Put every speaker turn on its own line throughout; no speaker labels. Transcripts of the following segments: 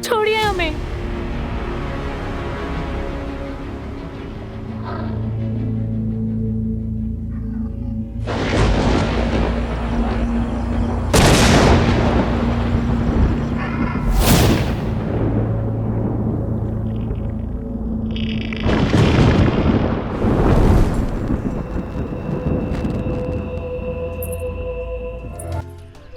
छोड़िए हमें।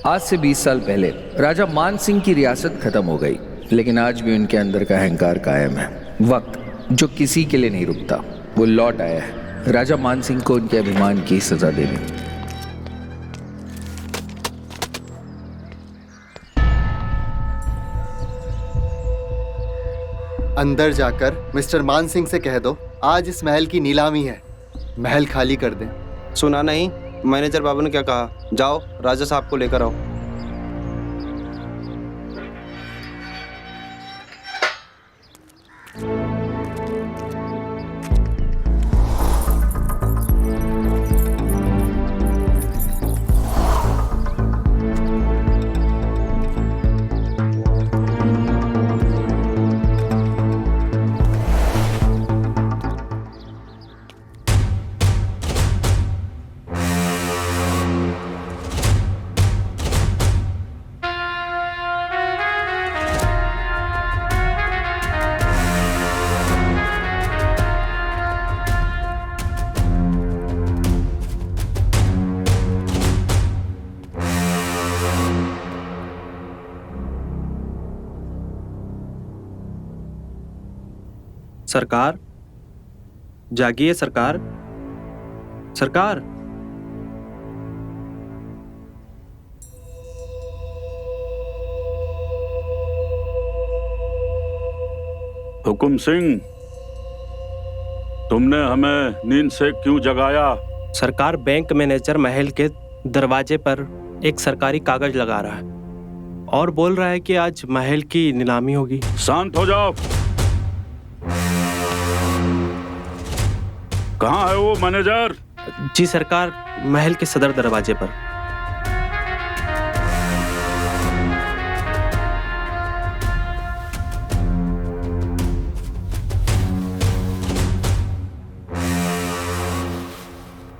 आज से 20 साल पहले राजा मान सिंह की रियासत खत्म हो गई, लेकिन आज भी उनके अंदर का अहंकार कायम है। वक्त जो किसी के लिए नहीं रुकता, वो लौट आया है राजा मान सिंह को उनके अभिमान की सजा देने।
अंदर जाकर मिस्टर मान सिंह से कह दो आज इस महल की नीलामी है, महल खाली कर दें।
सुना नहीं मैनेजर बाबू ने क्या कहा? जाओ राजा साहब को लेकर आओ। सरकार जागिए, सरकार, सरकार।
हुकुम सिंह, तुमने हमें नींद से क्यों जगाया?
सरकार, बैंक मैनेजर महल के दरवाजे पर एक सरकारी कागज लगा रहा है और बोल रहा है कि आज महल की नीलामी होगी।
शांत हो जाओ। कहाँ है वो मैनेजर?
जी सरकार, महल के सदर दरवाजे पर।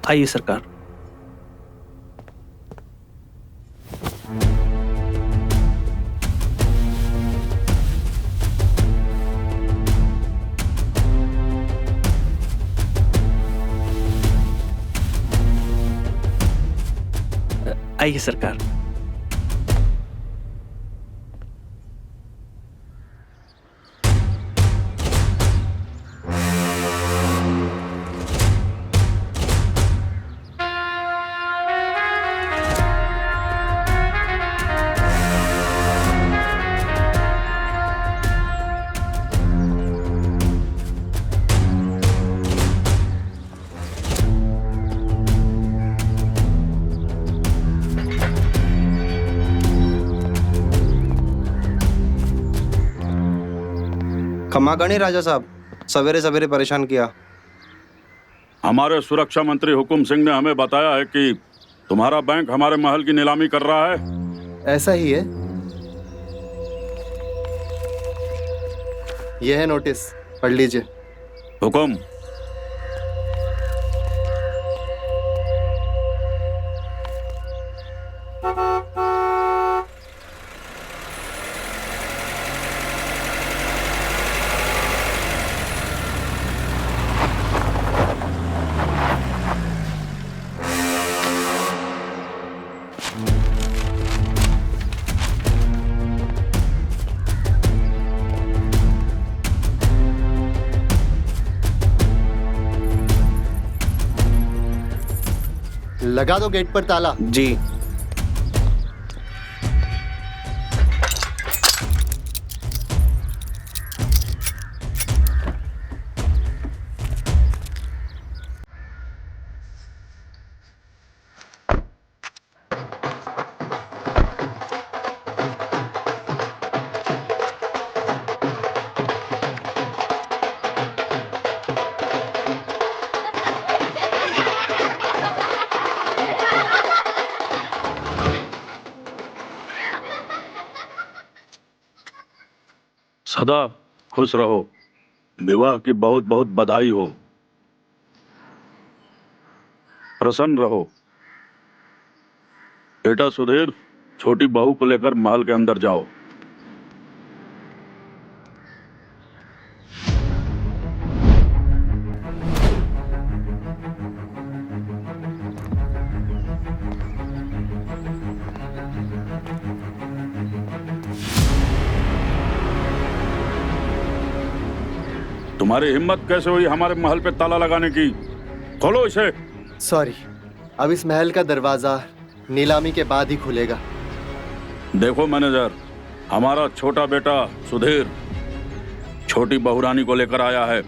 आइए सरकार। आइए सरकार। खमा गणी राजा साहब,
सवेरे सवेरे परेशान किया।
हमारे सुरक्षा मंत्री हुकुम सिंह ने हमें बताया है कि तुम्हारा बैंक हमारे महल की नीलामी कर रहा है।
ऐसा ही है। यह है नोटिस, पढ़ लीजिए।
हुकुम।
लगा दो गेट पर ताला।
जी।
सदा खुश रहो। विवाह की बहुत बहुत बधाई हो। प्रसन्न रहो। बेटा सुधीर, छोटी बहू को लेकर महल के अंदर जाओ। तुम्हारी हिम्मत कैसे हुई हमारे महल पे ताला लगाने की? खोलो इसे।
सॉरी, अब इस महल का दरवाजा नीलामी के बाद ही खुलेगा।
देखो मैनेजर, हमारा छोटा बेटा सुधीर छोटी बहू रानी को लेकर आया है।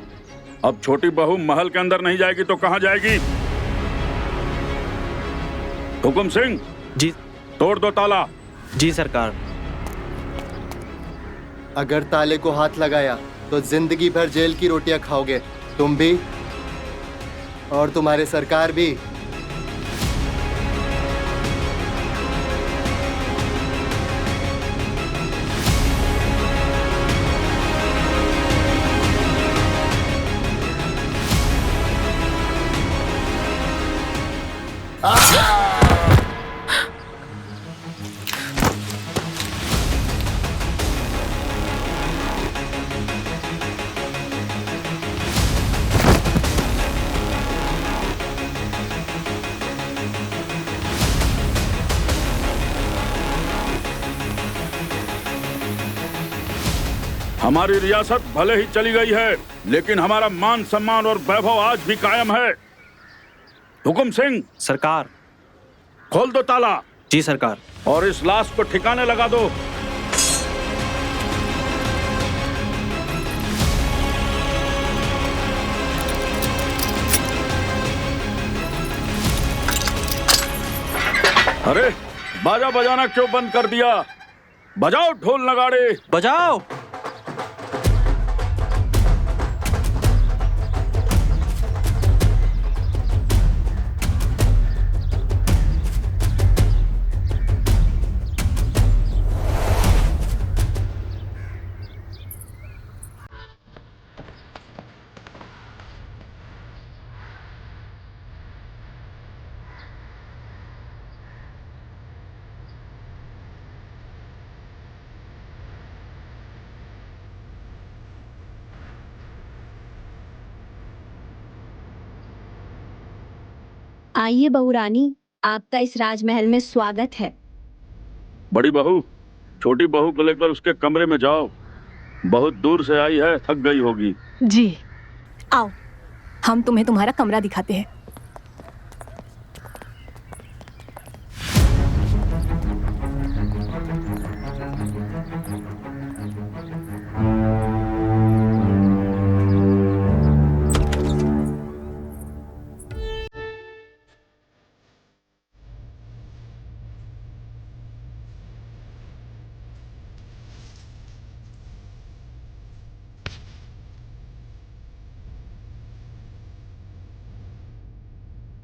अब छोटी बहू महल के अंदर नहीं जाएगी तो कहां जाएगी? हुकुम सिंह
जी।
तोड़ दो ताला।
जी सरकार।
अगर ताले को हाथ लगाया तो जिंदगी भर जेल की रोटियां खाओगे, तुम भी और तुम्हारे सरकार भी।
हमारी रियासत भले ही चली गई है, लेकिन हमारा मान सम्मान और वैभव आज भी कायम है। हुकुम सिंह,
सरकार।
खोल दो ताला।
जी सरकार।
और इस लाश को ठिकाने लगा दो। अरे, बाजा बजाना क्यों बंद कर दिया? बजाओ ढोल नगाड़े।
बजाओ।
आइए बहू रानी, आपका इस राजमहल में स्वागत है।
बड़ी बहू, छोटी बहू को लेकर उसके कमरे में जाओ। बहुत दूर से आई है, थक गई होगी।
जी। आओ, हम तुम्हें तुम्हारा कमरा दिखाते हैं।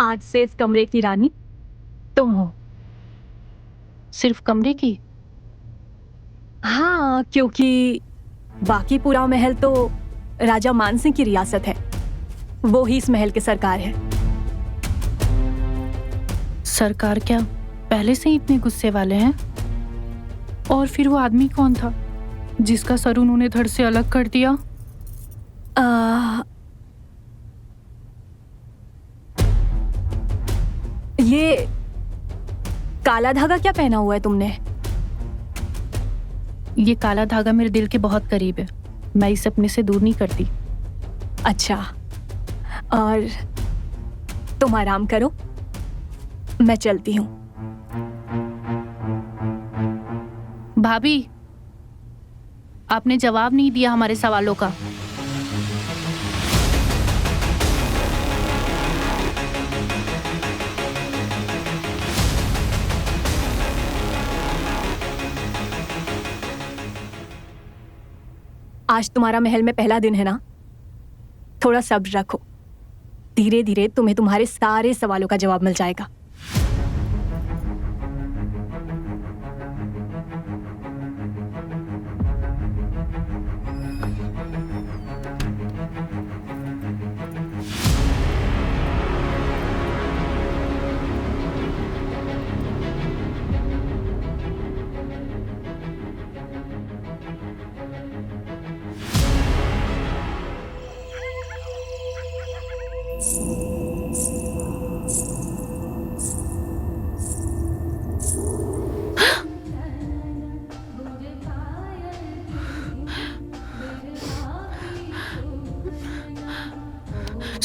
आज से इस कमरे की रानी तुम हो।
सिर्फ कमरे की?
हाँ, क्योंकि बाकी पूरा महल तो राजा मानसिंह की रियासत है। वो ही इस महल के सरकार है।
सरकार क्या पहले से ही इतने गुस्से वाले हैं? और फिर वो आदमी कौन था जिसका सर उन्होंने धड़ से अलग कर दिया?
ये काला धागा क्या पहना हुआ है तुमने?
ये काला धागा मेरे दिल के बहुत करीब है। मैं इसे अपने से दूर नहीं करती।
अच्छा, और तुम आराम करो, मैं चलती हूँ।
भाभी, आपने जवाब नहीं दिया हमारे सवालों का।
आज तुम्हारा महल में पहला दिन है ना, थोड़ा सब्र रखो। धीरे धीरे तुम्हें तुम्हारे सारे सवालों का जवाब मिल जाएगा।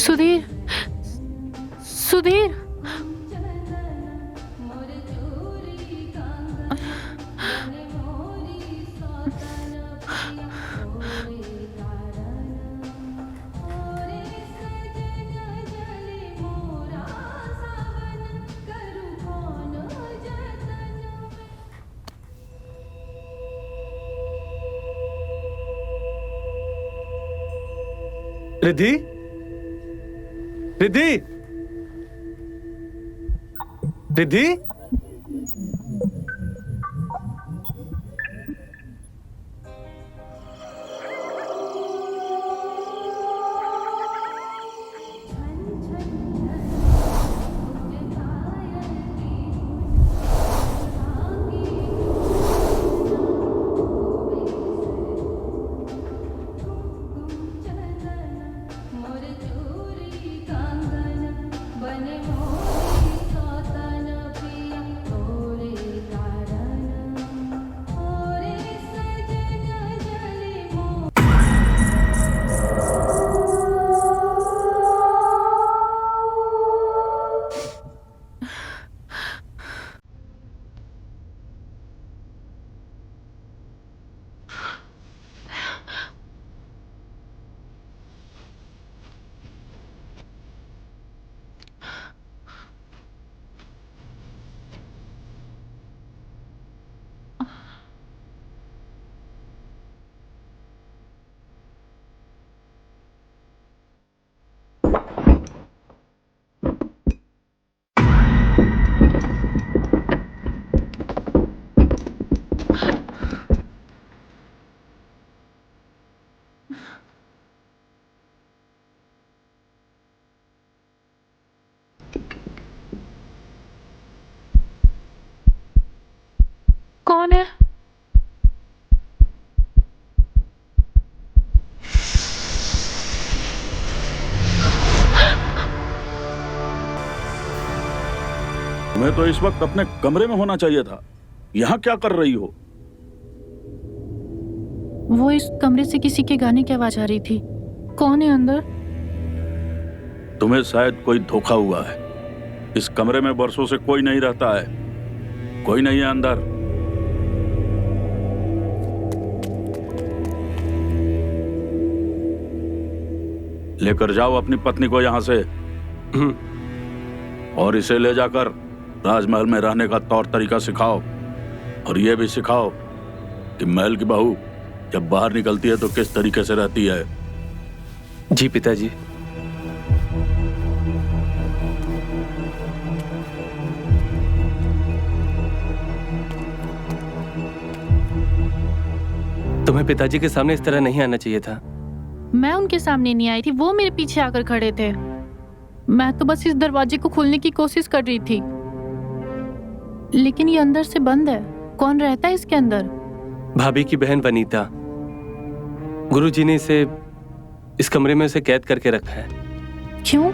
सुधीर, सुधीर,
रिद्धि, रिद्धि, रिद्धि,
कौन है?
तुम्हें तो इस वक्त अपने कमरे में होना चाहिए था। यहाँ क्या कर रही हो?
वो इस कमरे से किसी के गाने की आवाज आ रही थी। कौन है अंदर?
तुम्हें शायद कोई धोखा हुआ है। इस कमरे में बरसों से कोई नहीं रहता है। कोई नहीं है अंदर। लेकर जाओ अपनी पत्नी को यहाँ से और इसे ले जाकर राजमहल में रहने का तौर तरीका सिखाओ। और यह भी सिखाओ कि महल की बहू जब बाहर निकलती है तो किस तरीके से रहती है।
जी पिताजी।
तुम्हें पिताजी के सामने इस तरह नहीं आना चाहिए था।
मैं उनके सामने नहीं आई थी, वो मेरे पीछे आकर खड़े थे। मैं तो बस इस दरवाजे को खोलने की कोशिश कर रही थी, लेकिन ये अंदर से बंद है। कौन रहता है इसके अंदर?
भाभी की बहन वनीता। गुरुजी ने इसे इस कमरे में उसे कैद करके रखा है।
क्यों?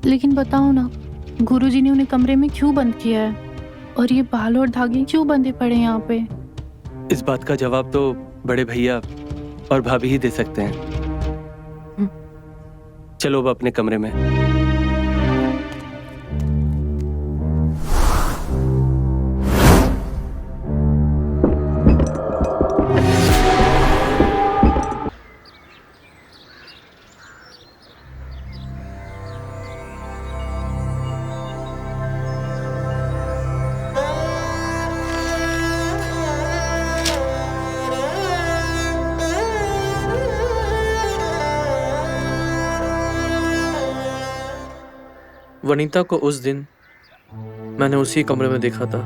लेकिन बताओ ना, गुरुजी ने उन्हें कमरे में क्यों बंद किया है? और ये बाल और धागे क्यों बंधे पड़े हैं यहाँ पे?
इस बात का जवाब तो बड़े भैया और भाभी ही दे सकते हैं। चलो अब अपने कमरे में।
वनीता को उस दिन मैंने उसी कमरे में देखा था।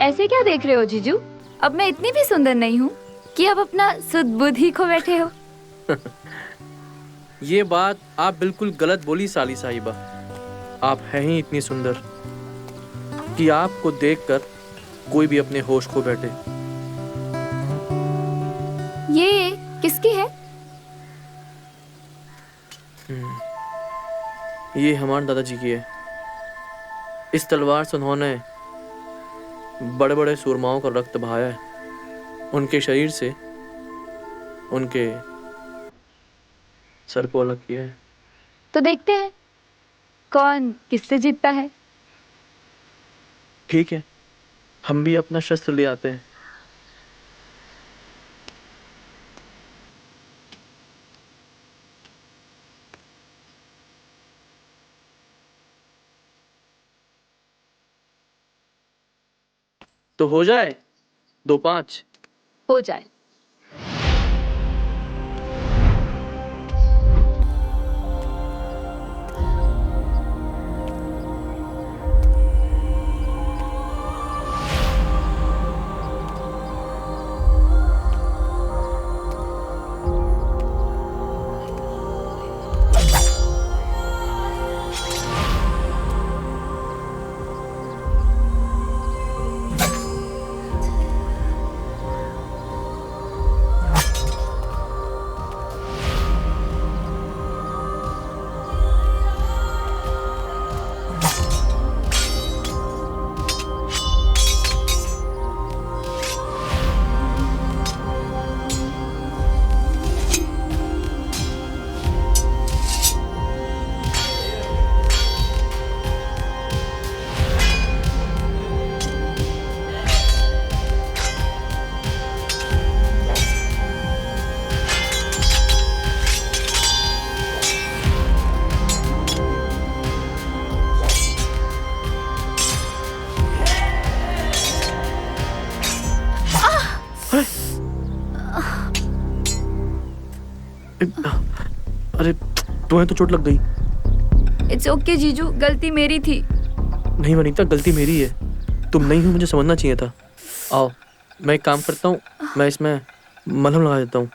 ऐसे क्या देख रहे हो जीजू? अब मैं इतनी भी सुंदर नहीं हूँ कि अब अपना सुध बुध ही खो बैठे हो।
ये बात आप बिल्कुल गलत बोली साली साहिबा। आप हैं ही इतनी सुंदर कि आपको देखकर कोई भी अपने होश खो बैठे।
ये किसकी है?
ये हमारे दादाजी की है। इस तलवार से उन्होंने बड़े बड़े सूरमाओं का रक्त बहाया है। उनके शरीर से उनके सर को अलग किया है।
तो देखते हैं कौन किससे जीतता है।
ठीक है, हम भी अपना शस्त्र ले आते हैं। तो हो जाए 2-5।
हो जाए।
अरे तुम्हें तो चोट लग गई।
इट्स ओके जीजू, गलती मेरी थी।
नहीं वनीता, गलती मेरी है। तुम नहीं हो, मुझे समझना चाहिए था। आओ मैं एक काम करता हूँ, मैं इसमें मलहम लगा देता हूँ।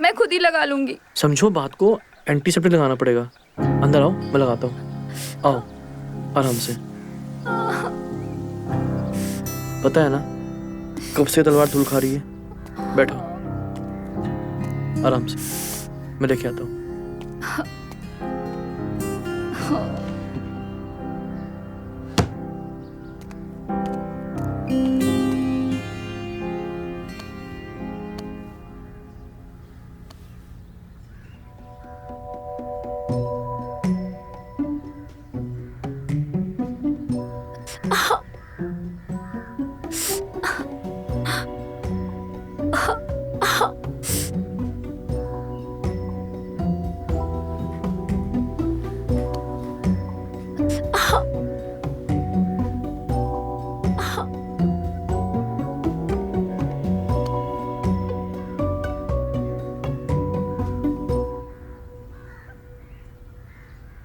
मैं खुद ही लगा लूंगी।
समझो बात को, एंटीसेप्टिक लगाना पड़ेगा। अंदर आओ, मैं लगाता हूँ। आओ आराम से। पता है ना कब से तलवार धूल खा रही है। बैठो आराम से, मैं लेके आता हूँ।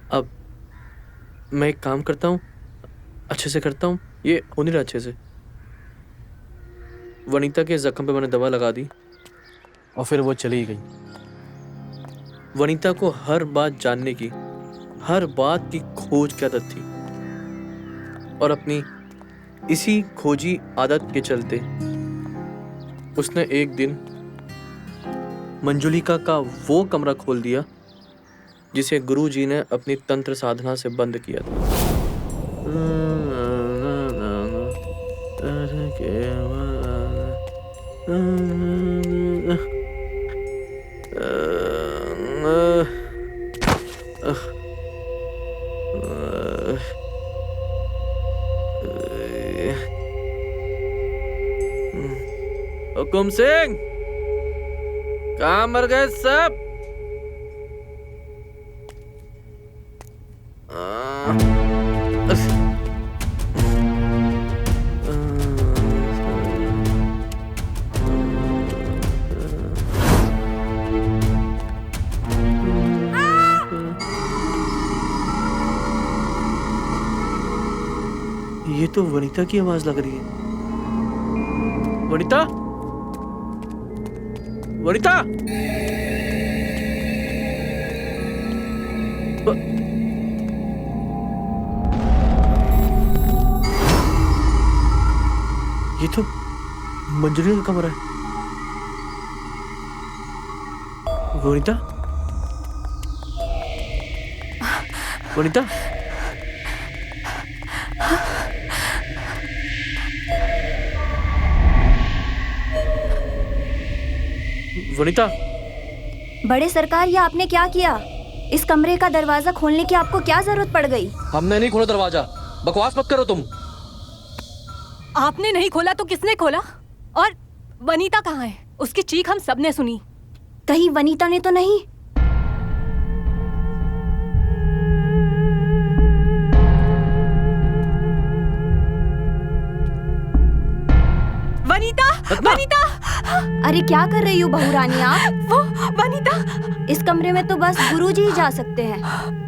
अब मैं एक काम करता हूँ, अच्छे से करता हूँ। ये हो नहीं रहा अच्छे से। वनीता के जख्म पे मैंने दवा लगा दी और फिर वो चली गई। वनीता को हर बात जानने की, हर बात की खोज की आदत थी और अपनी इसी खोजी आदत के चलते उसने एक दिन मंजुलिका का वो कमरा खोल दिया जिसे गुरुजी ने अपनी तंत्र साधना से बंद किया था। हुकुम सिंह, कहाँ मर गए सब? ये तो वनीता की आवाज लग रही है। वनीता, वनीता, ये तो मंजरी का कमरा है। वनीता, वनीता, वनीता।
बड़े सरकार, ये आपने क्या किया? इस कमरे का दरवाजा खोलने की आपको क्या जरूरत पड़ गई?
हमने नहीं खोला दरवाजा, बकवास मत करो तुम।
आपने नहीं खोला तो किसने खोला? और वनीता कहाँ है? उसकी चीख हम सबने सुनी।
कहीं वनीता ने तो नहीं?
वनीता, वनीता!
अरे क्या कर रही हो बहुरानी आप?
वो वनीता!
इस कमरे में तो बस गुरुजी ही जा सकते हैं।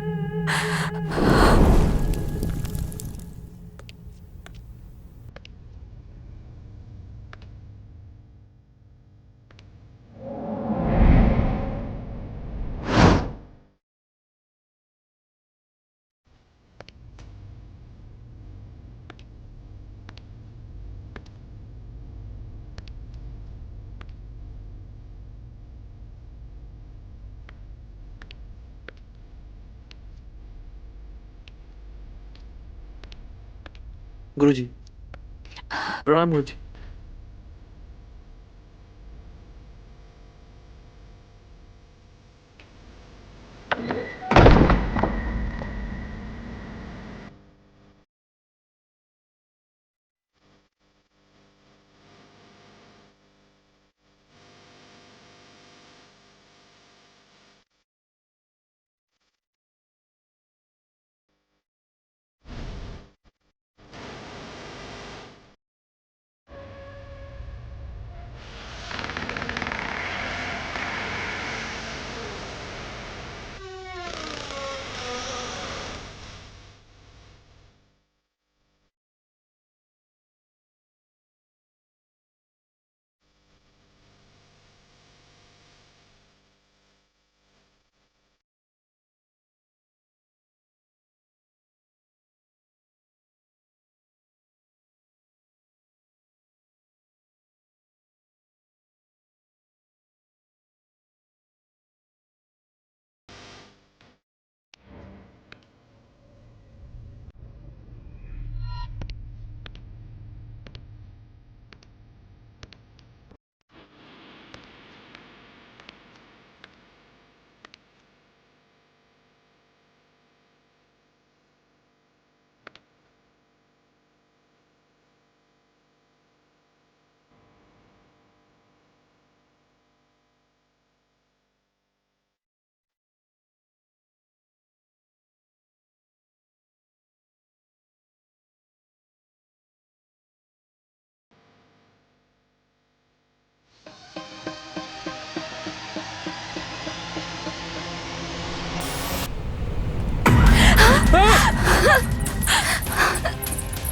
गुरुजी, प्रणाम गुरुजी।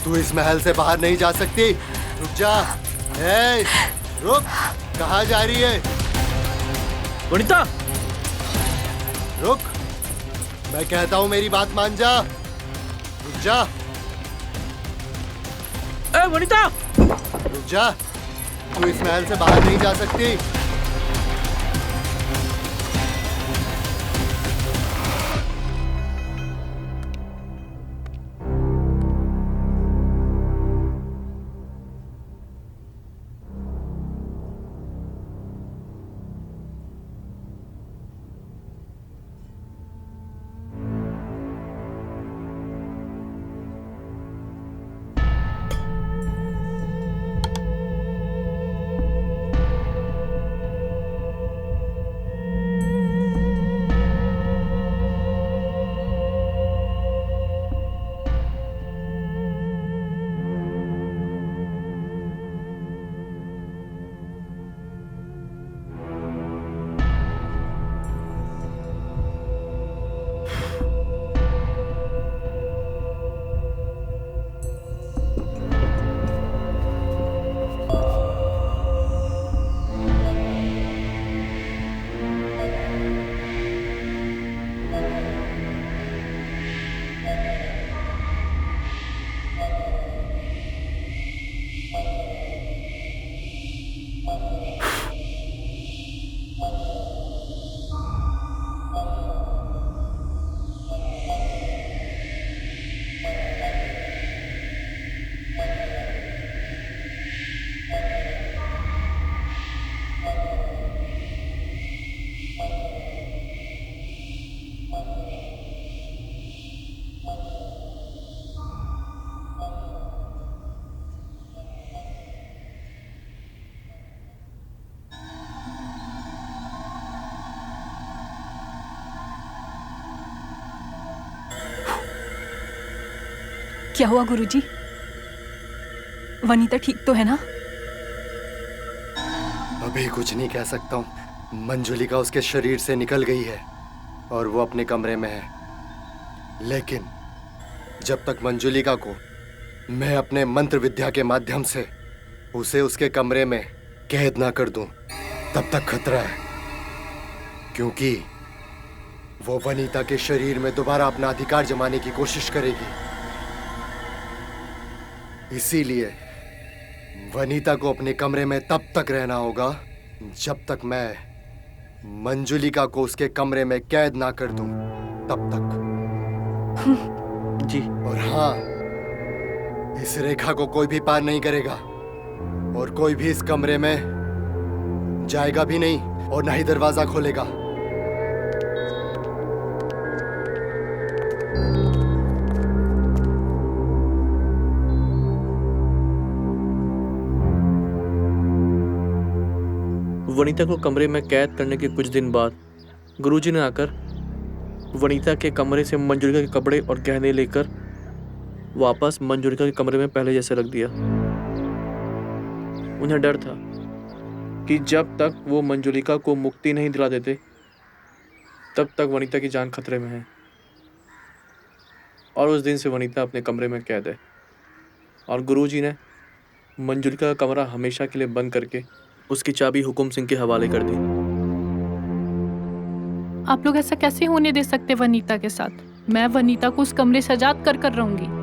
तू इस महल से बाहर नहीं जा सकती। रुक जा। ए, रुक। कहाँ जा रही है?
वनिता,
रुक। मैं कहता हूँ मेरी बात मान जा। रुक जा।
ए वनिता,
रुक जा। तू इस महल से बाहर नहीं जा सकती।
क्या हुआ गुरुजी? वनीता ठीक तो है ना?
अभी कुछ नहीं कह सकता हूँ। मंजुलिका उसके शरीर से निकल गई है और वो अपने कमरे में है। लेकिन जब तक मंजुलिका को मैं अपने मंत्र विद्या के माध्यम से उसे उसके कमरे में कैद ना कर दूं, तब तक खतरा है। क्योंकि वो वनीता के शरीर में दोबारा अपना अधिकार जमाने की कोशिश करेगी। इसीलिए वनीता को अपने कमरे में तब तक रहना होगा जब तक मैं मंजुलिका को उसके कमरे में कैद ना कर दूं, तब तक।
जी।
और हाँ, इस रेखा को कोई भी पार नहीं करेगा और कोई भी इस कमरे में जाएगा भी नहीं और ना ही दरवाजा खोलेगा।
वनीता को कमरे में कैद करने के कुछ दिन बाद गुरुजी ने आकर वनीता के कमरे से मंजुलिका के कपड़े और गहने लेकर वापस मंजुलिका के कमरे में पहले जैसे रख दिया। उन्हें डर था कि जब तक वो मंजुलिका को मुक्ति नहीं दिला देते तब तक वनीता की जान खतरे में है। और उस दिन से वनीता अपने कमरे में कैद है और गुरुजी ने मंजुलिका का कमरा हमेशा के लिए बंद करके उसकी चाबी हुकुम सिंह के हवाले कर दी।
आप लोग ऐसा कैसे होने दे सकते वनीता के साथ? मैं वनीता को उस कमरे से आजाद कर रहूंगी।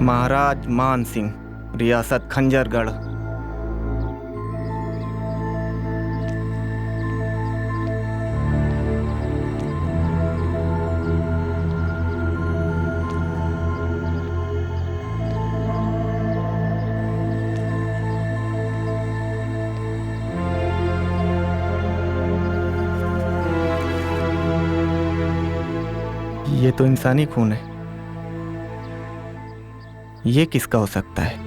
महाराज मान सिंह, रियासत खंजरगढ़। ये तो इंसानी खून है। ये किसका हो सकता है?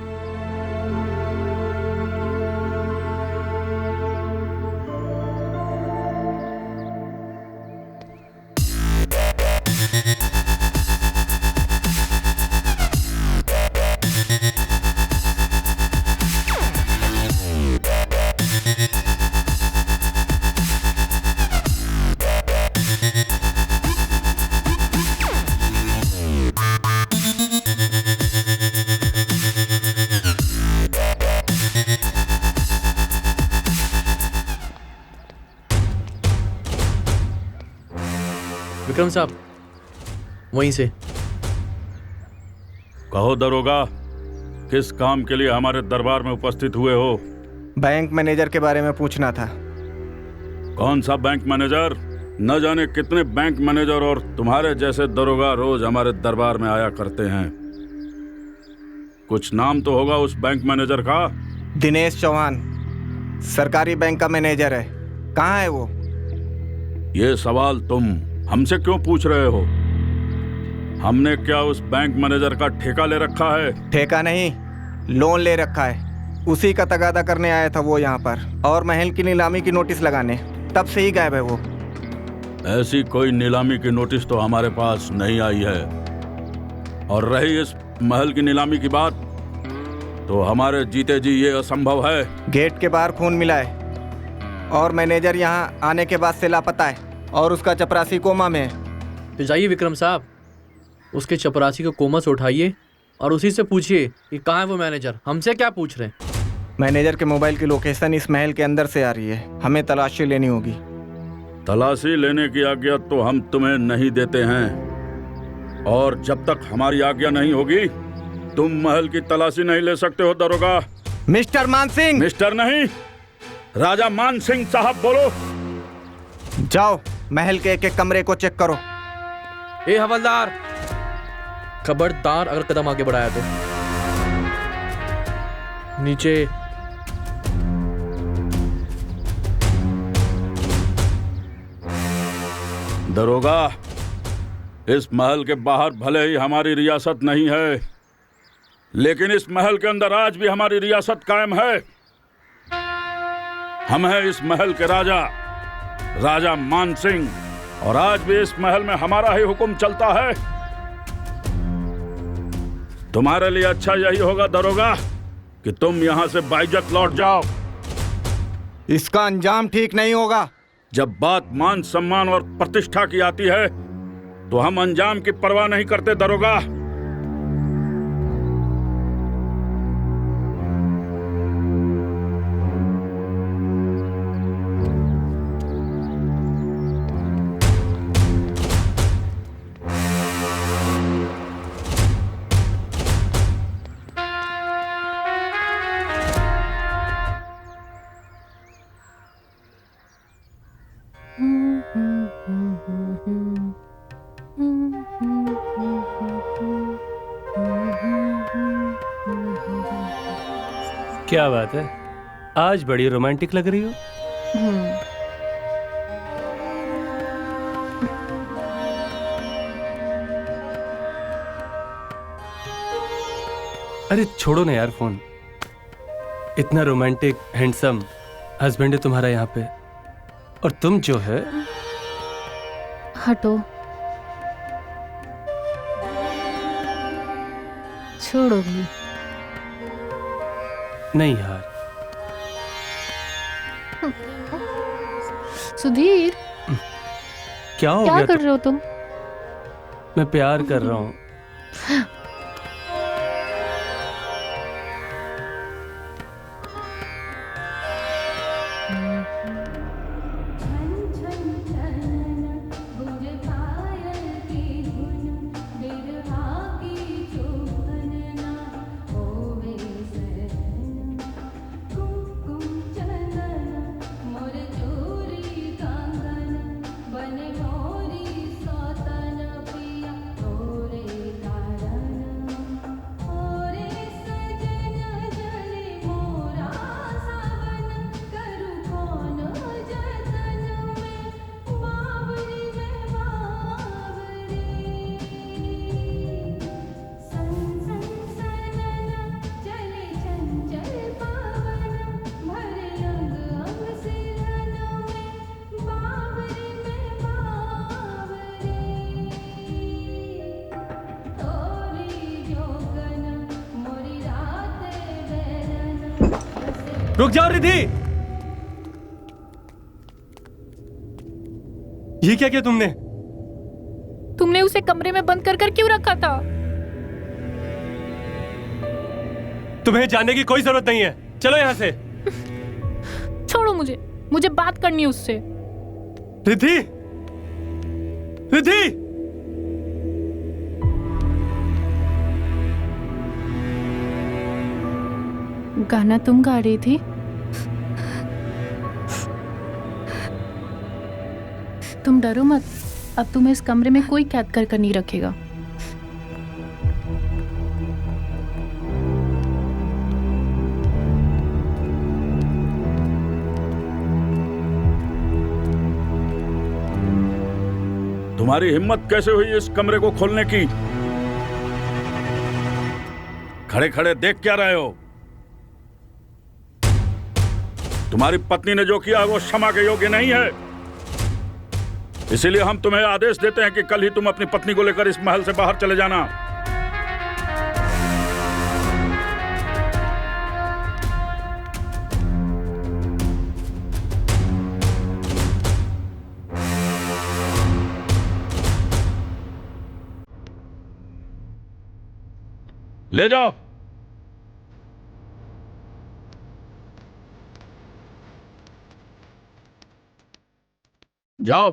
विक्रम साहब, वहीं से।
कहो दरोगा, किस काम के लिए हमारे दरबार में उपस्थित हुए हो?
बैंक मैनेजर के बारे में पूछना था।
कौन सा बैंक मैनेजर? न जाने कितने बैंक मैनेजर और तुम्हारे जैसे दरोगा रोज हमारे दरबार में आया करते हैं। कुछ नाम तो होगा उस बैंक मैनेजर का।
दिनेश चौहान सरकारी बैंक का मैनेजर है। कहाँ है वो?
ये सवाल तुम हमसे क्यों पूछ रहे हो? हमने क्या उस बैंक मैनेजर का ठेका ले रखा है?
ठेका नहीं, लोन ले रखा है। उसी का तगादा करने आया था वो यहाँ पर, और महल की नीलामी की नोटिस लगाने। तब से ही गायब है वो।
ऐसी कोई नीलामी की नोटिस तो हमारे पास नहीं आई है। और रही इस महल की नीलामी की बात, तो हमारे जीते जी ये असंभव है।
गेट के बाहर खून मिला है और मैनेजर यहाँ आने के बाद से लापता है, और उसका चपरासी कोमा में है।
तो जाइए विक्रम साहब, उसके चपरासी को कोमा से उठाइए और उसी से पूछिए कि कहाँ है वो मैनेजर। हमसे क्या पूछ रहे हैं?
मैनेजर के मोबाइल की लोकेशन इस महल के अंदर से आ रही है। हमें तलाशी लेनी होगी।
तलाशी लेने की आज्ञा तो हम तुम्हें नहीं देते हैं, और जब तक हमारी आज्ञा नहीं होगी तुम महल की तलाशी नहीं ले सकते हो दरोगा।
मिस्टर मान सिंह।
मिस्टर नहीं, राजा मान सिंह साहब बोलो।
जाओ महल के एक एक कमरे को चेक करो।
ए हवलदार, खबरदार अगर कदम आगे बढ़ाया तो। नीचे।
दरोगा, इस महल के बाहर भले ही हमारी रियासत नहीं है, लेकिन इस महल के अंदर आज भी हमारी रियासत कायम है। हम हैं इस महल के राजा, राजा मान सिंह, और आज भी इस महल में हमारा ही हुक्म चलता है। तुम्हारे लिए अच्छा यही होगा दरोगा कि तुम यहां से बाइज्जत लौट जाओ।
इसका अंजाम ठीक नहीं होगा।
जब बात मान सम्मान और प्रतिष्ठा की आती है तो हम अंजाम की परवाह नहीं करते दरोगा।
क्या बात है, आज बड़ी रोमांटिक लग रही हो। अरे छोड़ो ना यार फोन। इतना रोमांटिक हैंडसम हस्बैंड है तुम्हारा यहाँ पे, और तुम जो है।
हटो, छोड़ो भी।
नहीं यार।
सुधीर,
क्या हो
क्या
गया?
कर रहे हो तुम?
मैं प्यार कर रहा हूँ। रुक जाओ रिद्धि। ये क्या किया तुमने?
तुमने उसे कमरे में बंद कर कर क्यों रखा था?
तुम्हें जाने की कोई जरूरत नहीं है, चलो यहां से।
छोड़ो मुझे बात करनी है उससे।
रिद्धि, रिद्धि।
गाना तुम गा रही थी? तुम डरो मत, अब तुम्हें इस कमरे में कोई कैद कर नहीं रखेगा।
तुम्हारी हिम्मत कैसे हुई इस कमरे को खोलने की? खड़े खड़े देख क्या रहे हो? तुम्हारी पत्नी ने जो किया वो क्षमा के योग्य नहीं है। इसीलिए हम तुम्हें आदेश देते हैं कि कल ही तुम अपनी पत्नी को लेकर इस महल से बाहर चले जाना। ले जाओ। जाओ।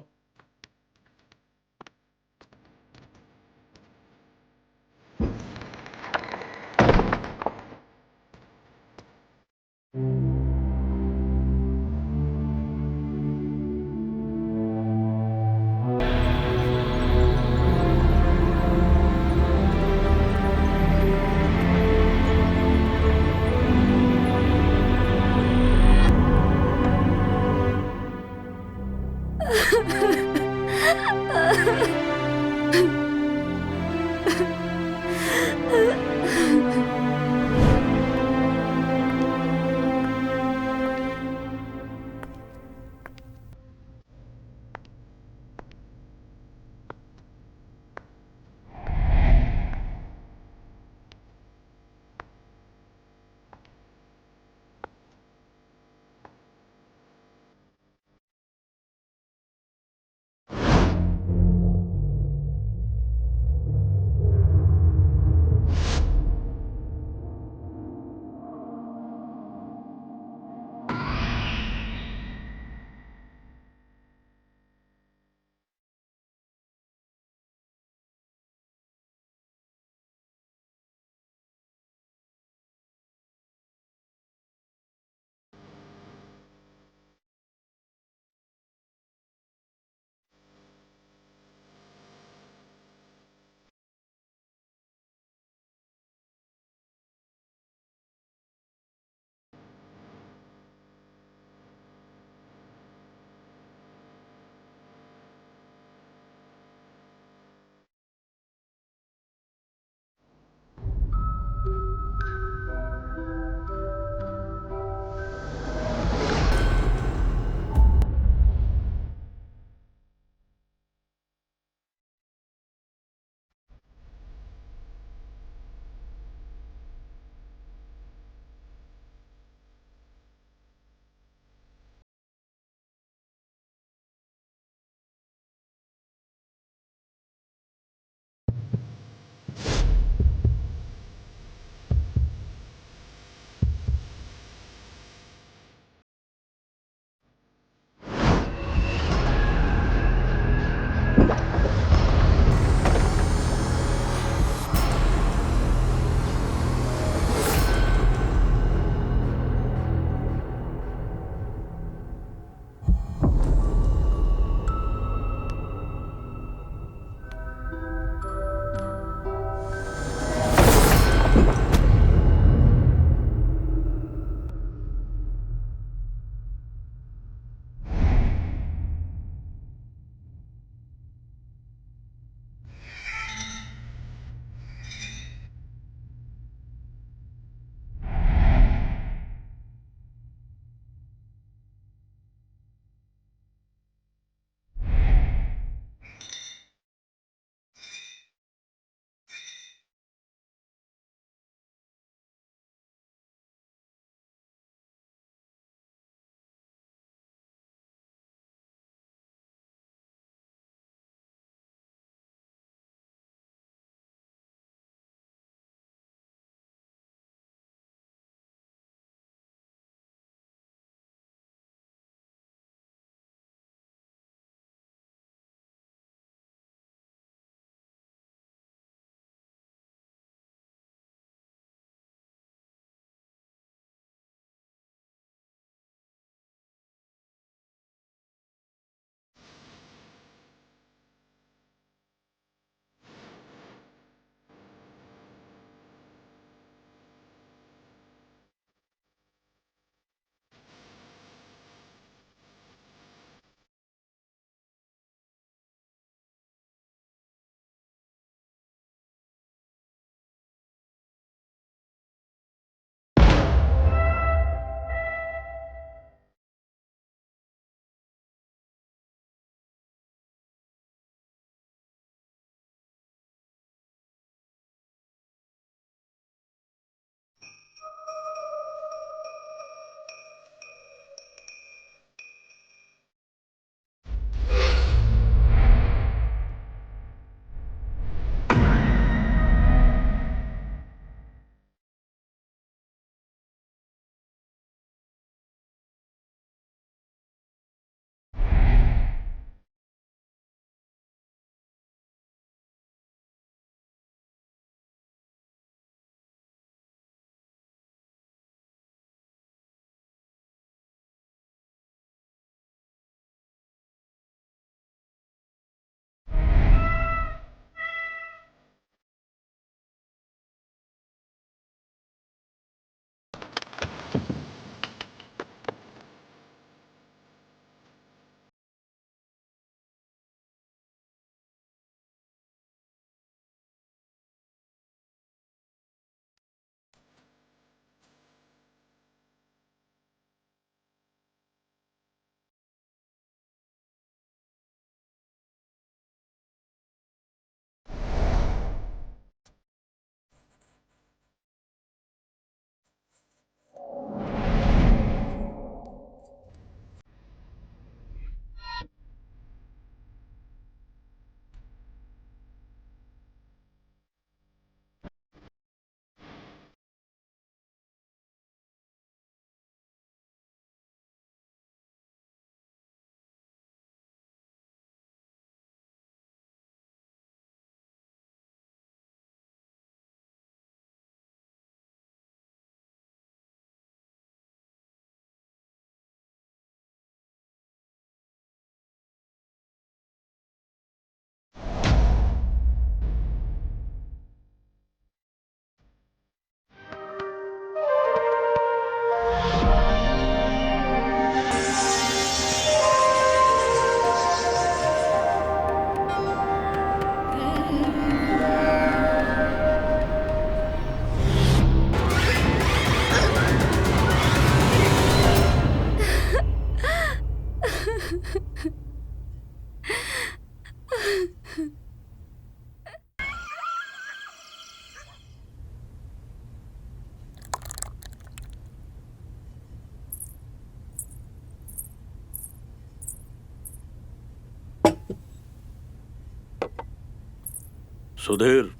सुधीर,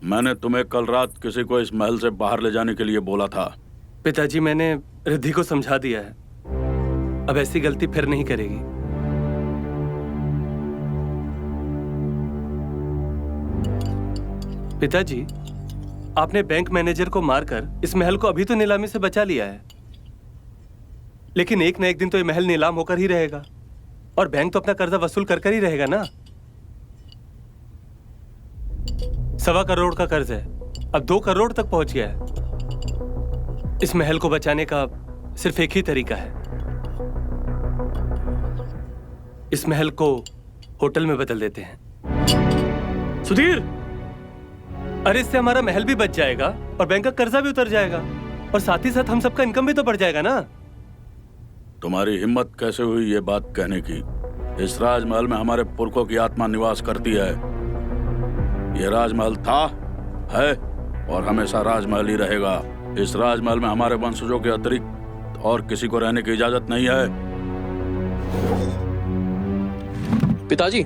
मैंने तुम्हें कल रात किसी को इस महल से बाहर ले जाने के लिए बोला था।
पिताजी, मैंने रिद्धि को समझा दिया है, अब ऐसी गलती फिर नहीं करेगी। पिताजी, आपने बैंक मैनेजर को मारकर इस महल को अभी तो नीलामी से बचा लिया है, लेकिन एक न एक दिन तो ये महल नीलाम होकर ही रहेगा और बैंक तो अपना कर्जा वसूल कर ही रहेगा ना। 1.25 करोड़ का कर्ज है, अब 2 करोड़ तक पहुंच गया है। इस महल को बचाने का सिर्फ एक ही तरीका है, इस महल को होटल में बदल देते हैं।
सुधीर,
अरे इससे हमारा महल भी बच जाएगा और बैंक का कर्जा भी उतर जाएगा और साथ ही साथ हम सबका इनकम भी तो बढ़ जाएगा ना।
तुम्हारी हिम्मत कैसे हुई ये बात कहने की? इस राजमहल में हमारे पुरखों की आत्मा निवास करती है। ये राजमहल था, है और हमेशा राजमहल ही रहेगा। इस राजमहल में हमारे वंशजों के अतिरिक्त और किसी को रहने की इजाजत नहीं है।
पिताजी,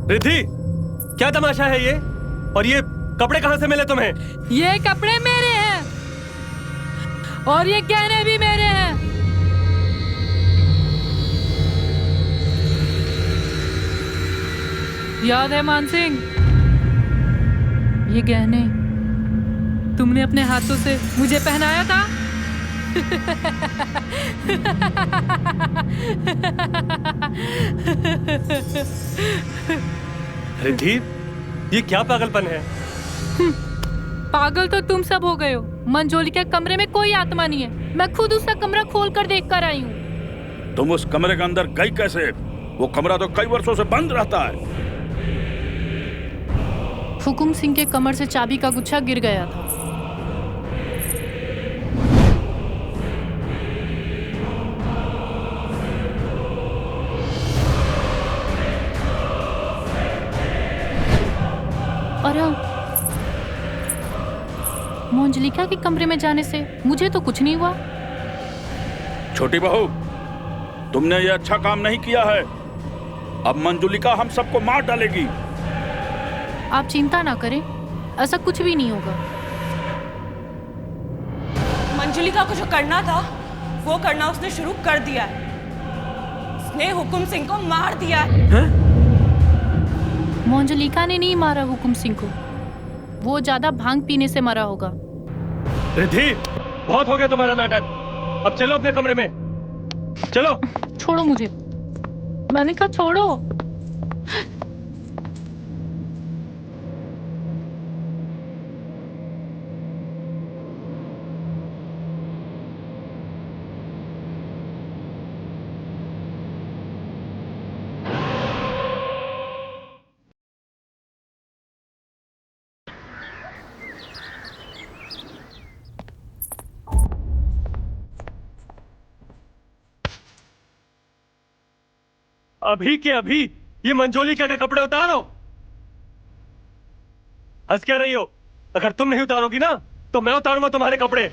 रिद्धि, क्या तमाशा है ये? और ये कपड़े कहाँ से मिले तुम्हें?
ये कपड़े मेरे हैं और ये गहने भी मेरे हैं। याद है मानसिंह, ये गहने तुमने अपने हाथों से मुझे पहनाया था।
रिद्धि, ये क्या पागलपन है?
पागल तो तुम सब हो गए हो। मंजोली के कमरे में कोई आत्मा नहीं है। मैं खुद उसका कमरा खोल कर देख कर आई हूँ।
तुम उस कमरे के अंदर गई कैसे? वो कमरा तो कई वर्षों से बंद रहता है।
हुकुम सिंह के कमर से चाबी का गुच्छा गिर गया था। और मंजलिका के कमरे में जाने से मुझे तो कुछ नहीं हुआ।
छोटी बहू, तुमने ये अच्छा काम नहीं किया है। अब मंजुलिका हम सबको मार डालेगी।
आप चिंता ना करें, ऐसा कुछ भी नहीं होगा।
मंजुलिका को जो करना था वो करना उसने शुरू कर दिया है। उसने हुकुम सिंह को मार दिया है।
मंजुलिका ने नहीं मारा हुकुम सिंह को, वो ज्यादा भांग पीने से मरा होगा।
रिद्धि, बहुत हो गया तुम्हारा नाटक। अब चलो अपने कमरे में, चलो।
छोड़ो मुझे, मैंने कहा छोड़ो।
अभी के अभी ये मंजोलिका के कपड़े उतारो। हंस क्या रही हो? अगर तुम नहीं उतारोगी ना तो मैं उतारूंगा तुम्हारे कपड़े।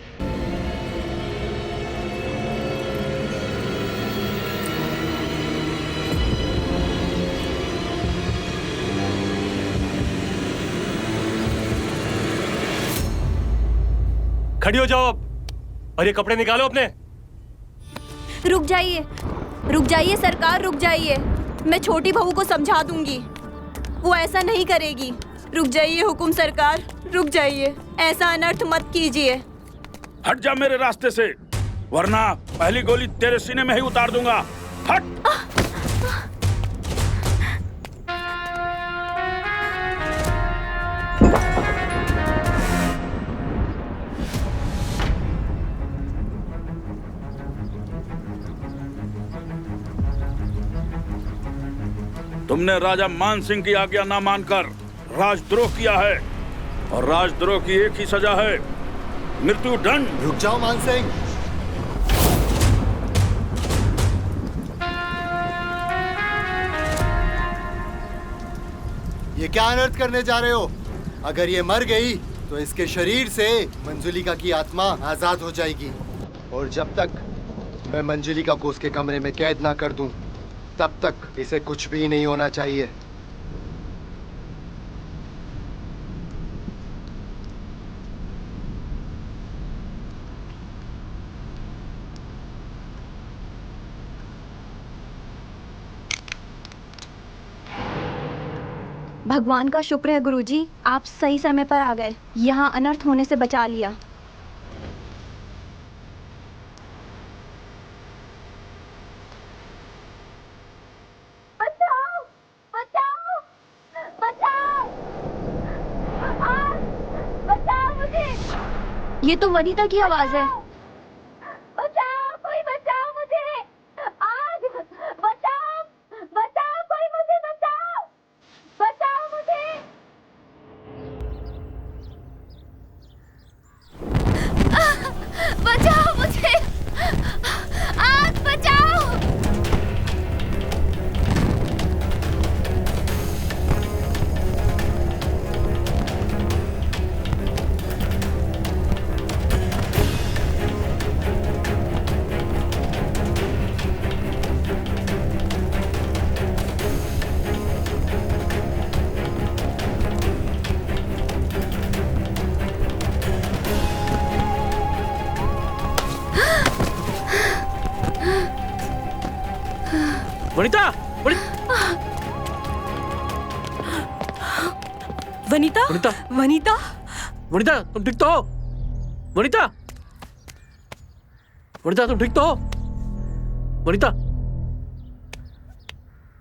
खड़ी हो जाओ अब और ये कपड़े निकालो अपने।
रुक जाइए सरकार, रुक जाइए। मैं छोटी बहू को समझा दूंगी, वो ऐसा नहीं करेगी। रुक जाइए हुकुम सरकार, रुक जाइए। ऐसा अनर्थ मत कीजिए।
हट जा मेरे रास्ते से, वरना पहली गोली तेरे सीने में ही उतार दूंगा। हट। तुमने राजा मान सिंह की आज्ञा ना मानकर राजद्रोह किया है और राजद्रोह की एक ही सजा है, मृत्यु दंड।
रुक जाओ मान सिंह। ये क्या अनर्थ करने जा रहे हो? अगर ये मर गई तो इसके शरीर से मंजुलिका की आत्मा आजाद हो जाएगी, और जब तक मैं मंजुलिका को उसके कमरे में कैद ना कर दूं तब तक इसे कुछ भी नहीं होना चाहिए।
भगवान का शुक्र है गुरुजी, आप सही समय पर आ गए। यहाँ अनर्थ होने से बचा लिया। ये तो वनीता की आवाज है।
बचाओ, कोई बचाओ मुझे। आग, बचाओ, बचाओ, कोई मुझे बचाओ, बचाओ मुझे। बचाओ मुझे, आग बचाओ।
वनिता,
वनीता
वनिता,
वनीता
वनिता, तुम ठीक तो हो? वनिता, वनिता तुम ठीक तो हो? वनिता,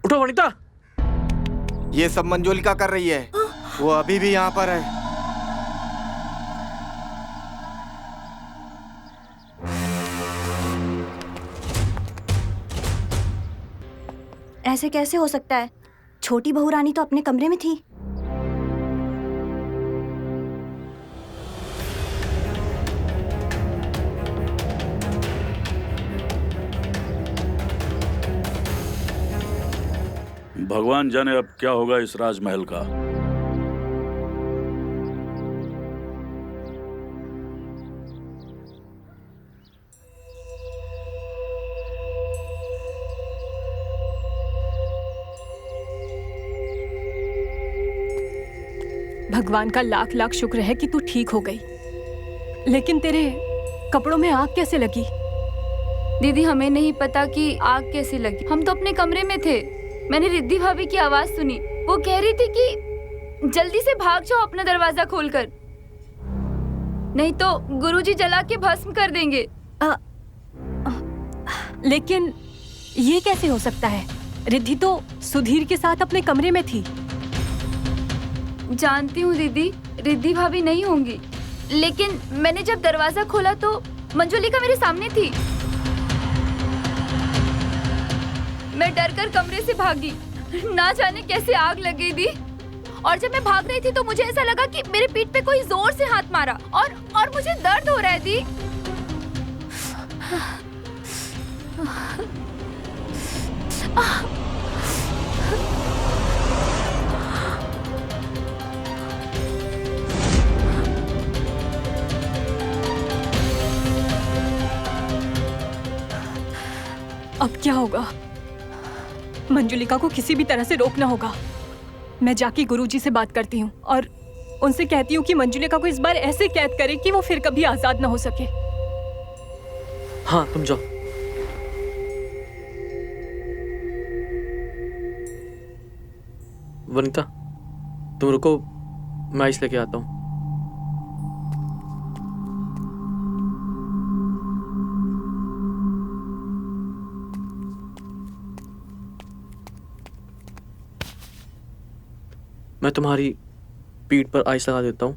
उठो वनिता।
ये सब मंजुलिका कर रही है, वो अभी भी यहाँ पर है।
ऐसे कैसे हो सकता है? छोटी बहू रानी तो अपने कमरे में थी।
भगवान जाने अब क्या होगा इस राजमहल का।
भगवान का लाख लाख शुक्र है कि तू ठीक हो गई, लेकिन तेरे कपड़ों में आग कैसे लगी?
दीदी हमें नहीं पता कि आग कैसे लगी। हम तो अपने कमरे में थे। मैंने रिद्धि भाभी की आवाज सुनी। वो कह रही थी कि जल्दी से भाग जाओ अपना दरवाजा खोलकर, नहीं तो गुरुजी जला के भस्म कर देंगे।
लेकिन ये कैसे हो सकता है? रिद्धि तो सुधीर के साथ अपने कमरे में थी।
जानती हूँ दीदी, रिद्धि भाभी नहीं होंगी, लेकिन मैंने जब दरवाजा खोला तो मंजुलिका मेरे सामने थी। मैं डरकर कमरे से भागी, ना जाने कैसे आग लग गई थी। और जब मैं भाग रही थी तो मुझे ऐसा लगा कि मेरे पीठ पे कोई जोर से हाथ मारा और मुझे दर्द हो रहा है दी।
अब क्या होगा? मंजुलिका को किसी भी तरह से रोकना होगा। मैं जाके गुरुजी से बात करती हूँ और उनसे कहती हूँ कि मंजुलिका को इस बार ऐसे कैद करे कि वो फिर कभी आजाद ना हो सके।
हाँ तुम जाओ। वनिता तुम रुको, मैं आइस लेके आता हूँ। मैं तुम्हारी पीठ पर आइस लगा देता हूँ,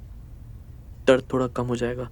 दर्द थोड़ा कम हो जाएगा।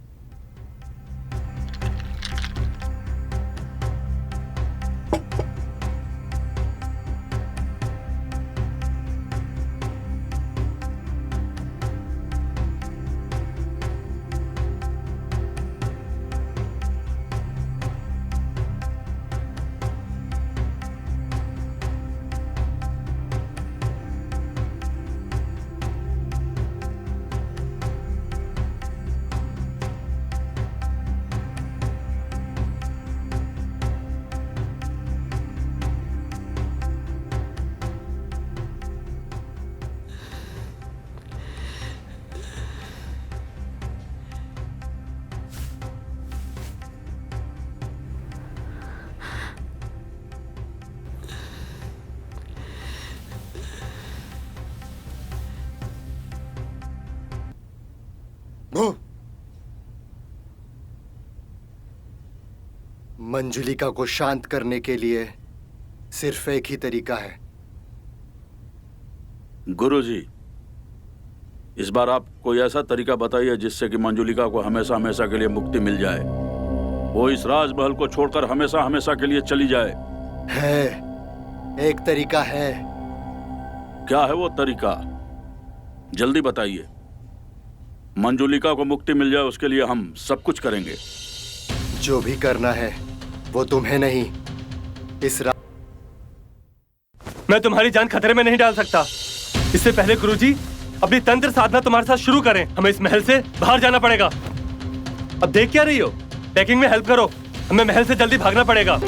मंजुलिका को शांत करने के लिए सिर्फ एक ही तरीका है।
गुरुजी, इस बार आप कोई ऐसा तरीका बताइए जिससे कि मंजुलिका को हमेशा हमेशा के लिए मुक्ति मिल जाए, वो इस राजमहल को छोड़कर हमेशा हमेशा के लिए चली जाए।
है, एक तरीका है।
क्या है वो तरीका? जल्दी बताइए। मंजुलिका को मुक्ति मिल जाए उसके लिए हम सब कुछ करेंगे।
जो भी करना है वो तुम्हें नहीं,
मैं तुम्हारी जान खतरे में नहीं डाल सकता। इससे पहले गुरुजी अपनी तंत्र साधना तुम्हारे साथ शुरू करें, हमें इस महल से बाहर जाना पड़ेगा। अब देख क्या रही हो? पैकिंग में हेल्प करो, हमें महल से जल्दी भागना पड़ेगा।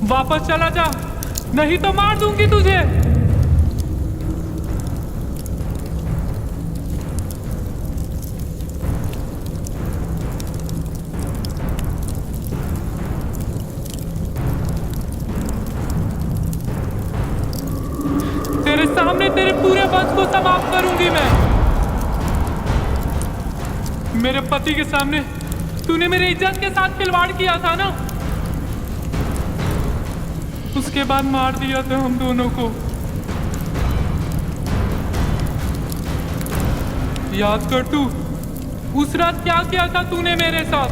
वापस चला जा, नहीं तो मार दूंगी तुझे। तेरे सामने तेरे पूरे वंश को समाप्त करूंगी मैं। मेरे पति के सामने तूने मेरी इज्जत के साथ खिलवाड़ किया था ना, उसके बाद मार दिया था हम दोनों को। याद कर तू उस रात क्या किया था तूने मेरे साथ।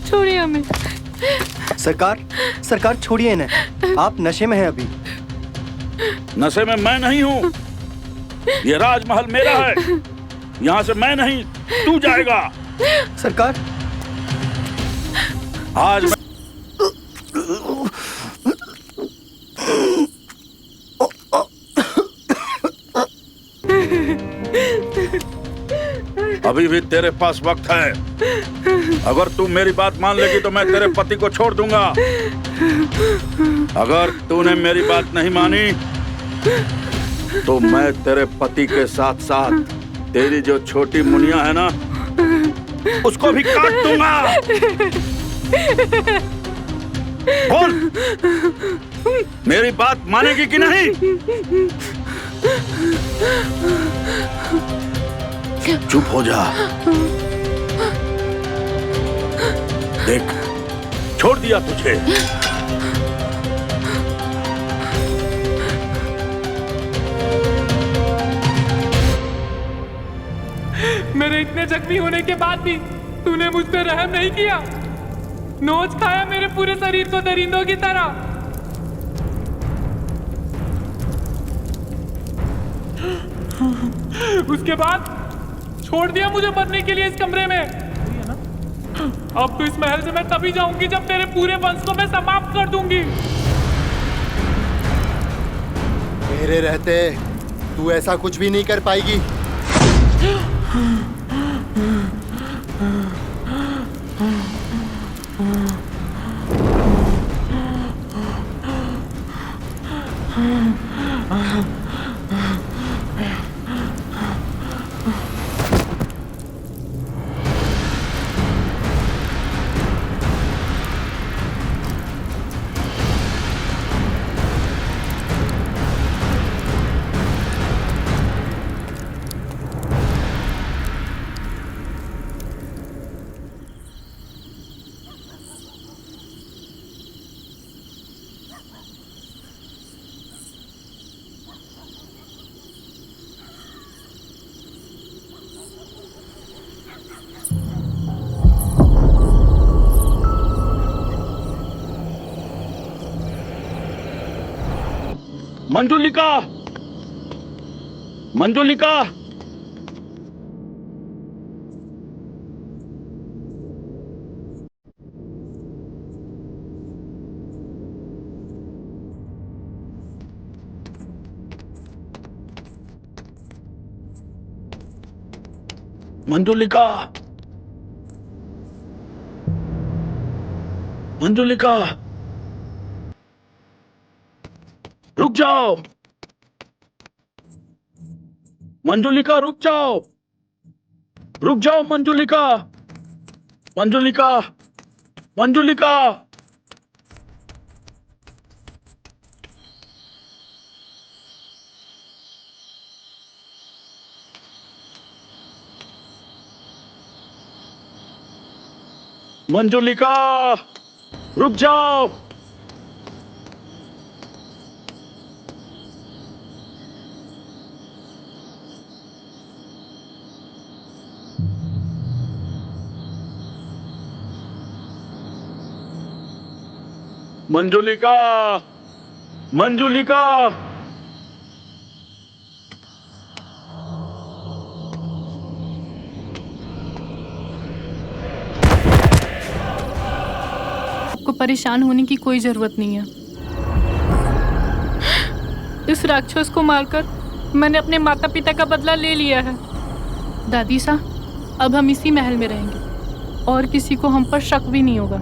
छोड़िए हमें।
सरकार छोड़िए इन्हें, आप नशे में हैं अभी।
नशे में मैं नहीं हूँ, ये राजमहल मेरा है, यहाँ से मैं नहीं तू जाएगा।
सरकार
आज मैं... अभी भी तेरे पास वक्त है, अगर तू मेरी बात मान लेगी तो मैं तेरे पति को छोड़ दूंगा। अगर तूने मेरी बात नहीं मानी तो मैं तेरे पति के साथ साथ तेरी जो छोटी मुनिया है ना उसको भी काट दूंगा। बोल, मेरी बात मानेगी कि नहीं? चुप हो जा। देख, छोड़ दिया तुझे।
मेरे इतने जख्मी होने के बाद भी तूने मुझ पे रहम नहीं किया, नोच खाया मेरे पूरे शरीर को दरिंदों की तरह। उसके बाद छोड़ दिया मुझे मरने के लिए इस कमरे में। अब तो इस महल से मैं तभी जाऊंगी जब तेरे पूरे वंश को मैं समाप्त कर दूंगी।
मेरे रहते तू ऐसा कुछ भी नहीं कर पाएगी।
मंजुलिका, मंजुलिका, मंजुलिका, मंजुलिका, रुक जाओ। मंजुलिका, रुक जाओ, रुक जाओ मंजुलिका, मंजुलिका, मंजुलिका। मंजुलिका, रुक जाओ। मंजुलिका, मंजुलिका।
आपको परेशान होने की कोई जरूरत नहीं है। इस राक्षस को मारकर मैंने अपने माता पिता का बदला ले लिया है। दादी सा, अब हम इसी महल में रहेंगे और किसी को हम पर शक भी नहीं होगा।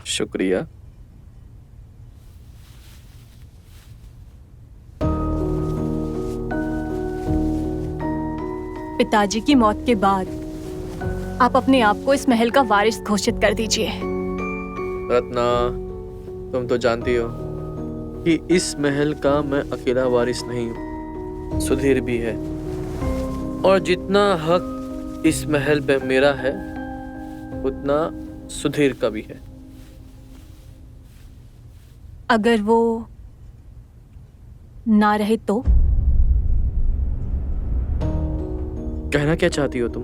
शुक्रिया।
पिताजी की मौत के बाद आप अपने आप को इस महल का वारिस घोषित कर दीजिए।
रत्ना, तुम तो जानती हो कि इस महल का मैं अकेला वारिस नहीं हूँ, सुधीर भी है। और जितना हक इस महल पे मेरा है उतना सुधीर का भी है।
अगर वो ना रहे तो?
कहना क्या चाहती हो तुम?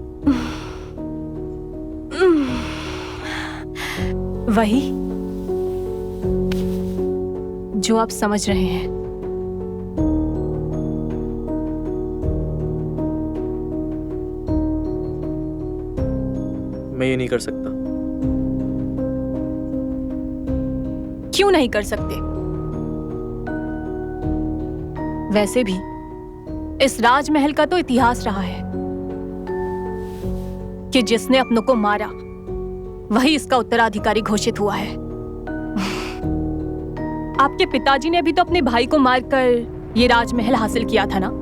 वही जो आप समझ रहे हैं।
मैं ये नहीं कर सकता।
क्यों नहीं कर सकते? वैसे भी इस राजमहल का तो इतिहास रहा है कि जिसने अपनों को मारा वही इसका उत्तराधिकारी घोषित हुआ है। आपके पिताजी ने भी तो अपने भाई को मारकर ये राजमहल हासिल किया था ना?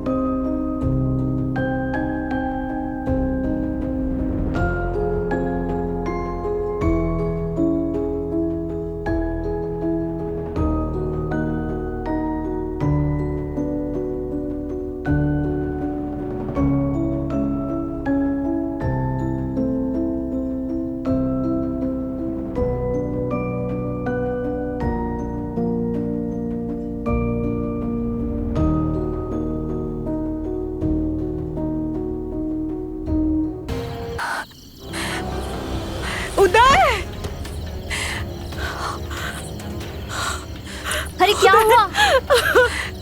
अरे क्या हुआ?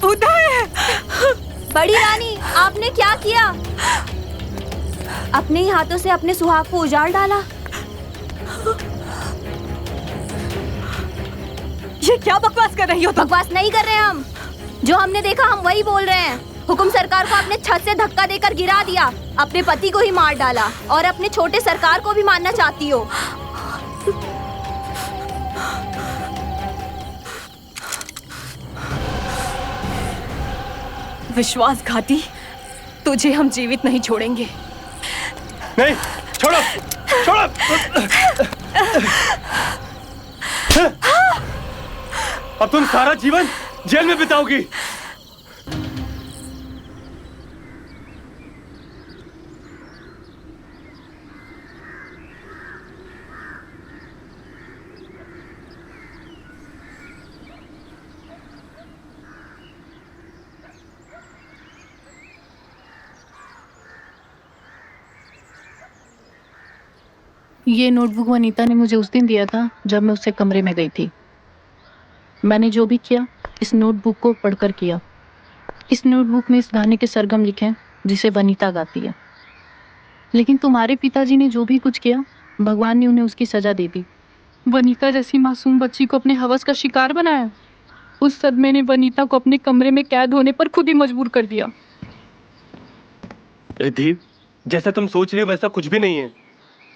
उदय!
बड़ी रानी, आपने क्या किया? अपने ही हाथों से अपने सुहाग को उजाड़ डाला।
ये क्या बकवास कर रही हो तुम?
बकवास नहीं कर रहे हम। जो हमने देखा हम वही बोल रहे हैं। हुकुम सरकार को अपने छत से धक्का देकर गिरा दिया, अपने पति को ही मार डाला और अपने छोटे सरकार को भी मारना चाहती हो।
विश्वासघाती, तुझे हम जीवित नहीं छोड़ेंगे।
नहीं, छोड़ो, छोड़ो। अब तुम सारा जीवन जेल में बिताओगी।
ये नोटबुक वनीता ने मुझे उस दिन दिया था जब मैं उससे कमरे में गई थी। मैंने जो भी किया इस नोटबुक को पढ़कर किया। इस नोटबुक में इस गाने के सरगम लिखे हैं जिसे वनीता गाती है। लेकिन तुम्हारे पिताजी ने जो भी कुछ किया, भगवान ने उन्हें उसकी सजा दे दी। वनीता जैसी मासूम बच्ची को अपने हवस का शिकार बनाया। उस सदमे ने वनीता को अपने कमरे में कैद होने पर खुद ही मजबूर कर दिया।
रिद्धि, जैसा तुम सोच रहे हो वैसा कुछ भी नहीं है।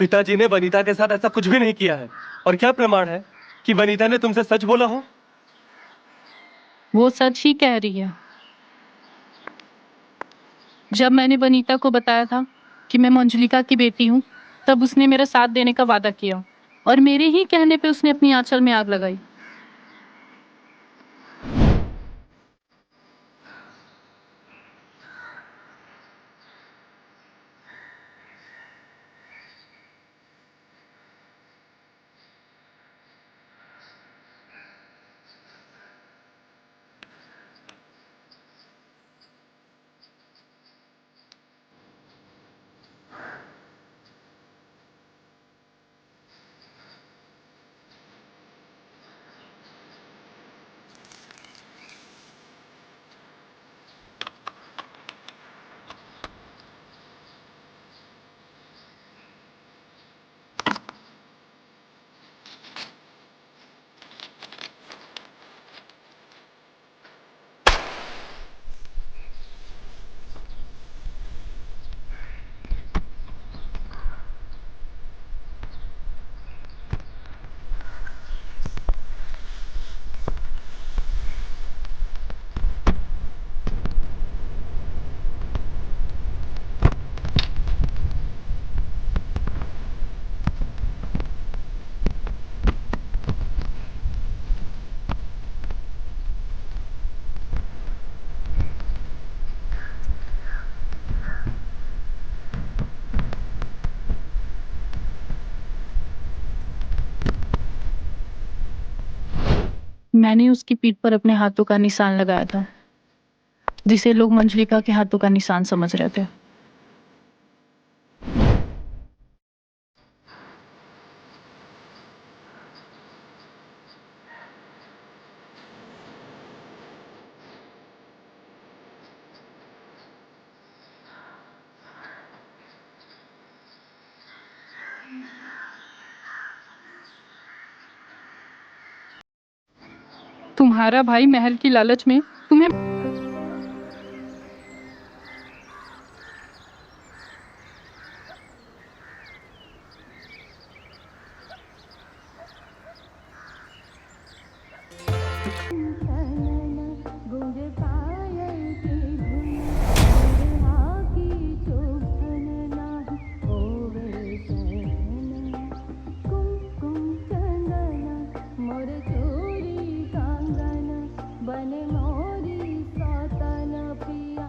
पिताजी ने वनीता के साथ ऐसा कुछ भी नहीं किया है। और क्या प्रमाण है कि वनीता ने तुमसे सच बोला हो?
वो सच ही कह रही है। जब मैंने वनीता को बताया था कि मैं मंजुलिका की बेटी हूँ, तब उसने मेरा साथ देने का वादा किया और मेरे ही कहने पे उसने अपनी आंचल में आग लगाई। मैंने उसकी पीठ पर अपने हाथों का निशान लगाया था, जिसे लोग मंजुलिका के हाथों का निशान समझ रहे थे। तुम्हारा भाई महल की लालच में तुम्हें
बने मोरी सौतन पिया